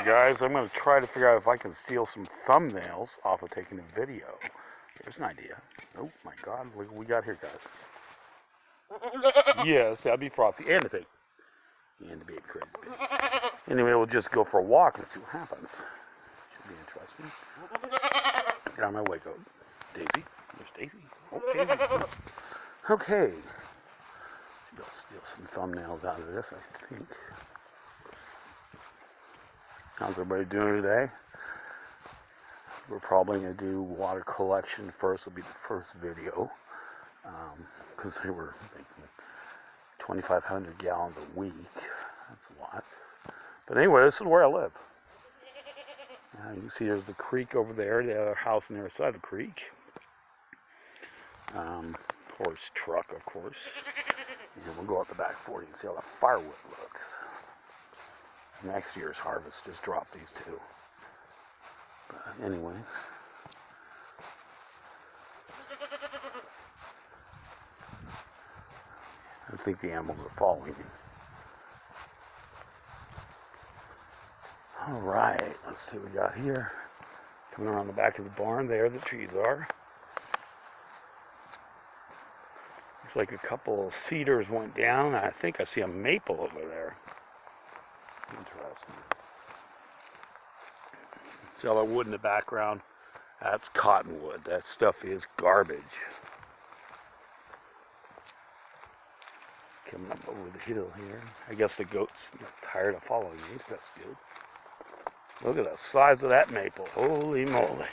guys, I'm going to try to figure out if I can steal some thumbnails off of taking a video. Here's an idea. Oh my god, look what we got here, guys. Yes, that'd be Frosty and the pig. And the baby crazy pig. Anyway, we'll just go for a walk and see what happens. Should be interesting. Get out of my way, go. Daisy. There's Daisy. Oh, Daisy. Okay. I'll steal some thumbnails out of this, I think. How's everybody doing today? We're probably going to do water collection first. It'll be the first video. Because they were making 2,500 gallons a week. That's a lot. But anyway, this is where I live. You can see there's the creek over there, the other house on the other side of the creek. Horse truck, of course. And we'll go out the back 40 and see how the firewood looks. Next year's harvest just dropped these two. But anyway. I think the animals are following me. Alright, let's see what we got here. Coming around the back of the barn, there the trees are. Looks like a couple of cedars went down. I think I see a maple over there. Interesting. See all that wood in the background? That's cottonwood. That stuff is garbage. Coming up over the hill here. I guess the goat's not tired of following me. That's good. Look at the size of that maple. Holy moly.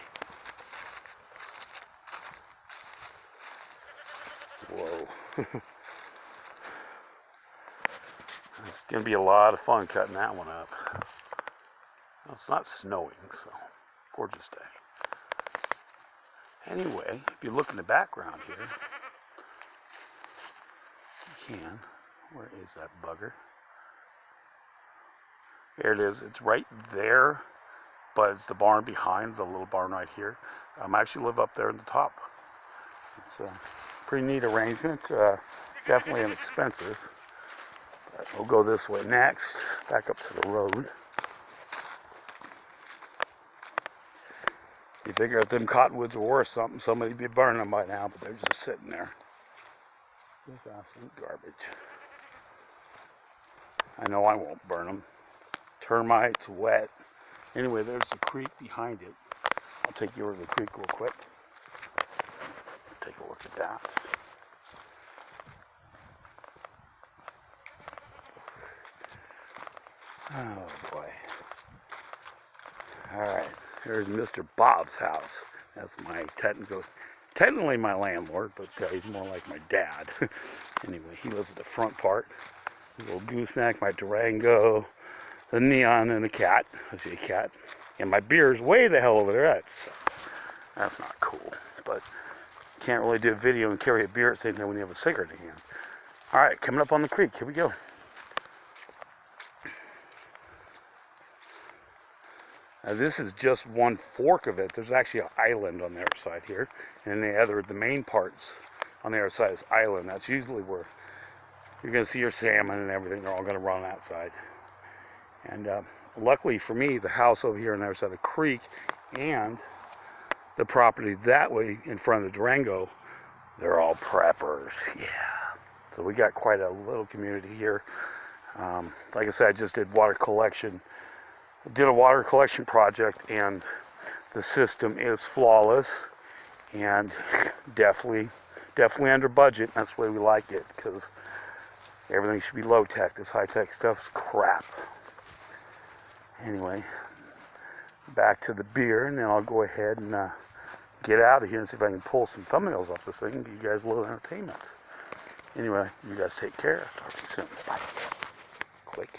Whoa. It's going to be a lot of fun cutting that one up. Well, it's not snowing, so gorgeous day. Anyway, if you look in the background here, you can. Where is that bugger? There it is. It's right there, but it's the barn behind, the little barn right here. I actually live up there in the top. It's a pretty neat arrangement. Definitely inexpensive. But we'll go this way next, back up to the road. You figure if them cottonwoods were worth something, somebody'd be burning them by now, but they're just sitting there. Just absolute garbage. I know I won't burn them. Termites, wet. Anyway, there's the creek behind it. I'll take you over to the creek real quick. Take a look at that. Oh boy. Alright, here's Mr. Bob's house. That's my technically my landlord, but he's more like my dad. Anyway, he lives at the front part. A little gooseneck, my Durango, the neon, and the cat. I see a cat. And my beer's way the hell over there. That's not cool. But can't really do a video and carry a beer at the same time when you have a cigarette in hand. Alright, coming up on the creek. Here we go. Now this is just one fork of it. There's actually an island on the other side here. And the main parts on the other side is island. That's usually where you're going to see your salmon and everything. They're all going to run on that side. And luckily for me, the house over here on the other side of the creek and the properties that way in front of the Durango, they're all preppers. Yeah. So we got quite a little community here. Like I said, I just did water collection. Did a water collection project, and the system is flawless and definitely under budget. That's the way we like it, because everything should be low tech. This high tech stuff's crap. Anyway, back to the beer, and then I'll go ahead and get out of here and see if I can pull some thumbnails off this thing and give you guys a little entertainment. Anyway, you guys take care. Talk to you soon. Bye. Click.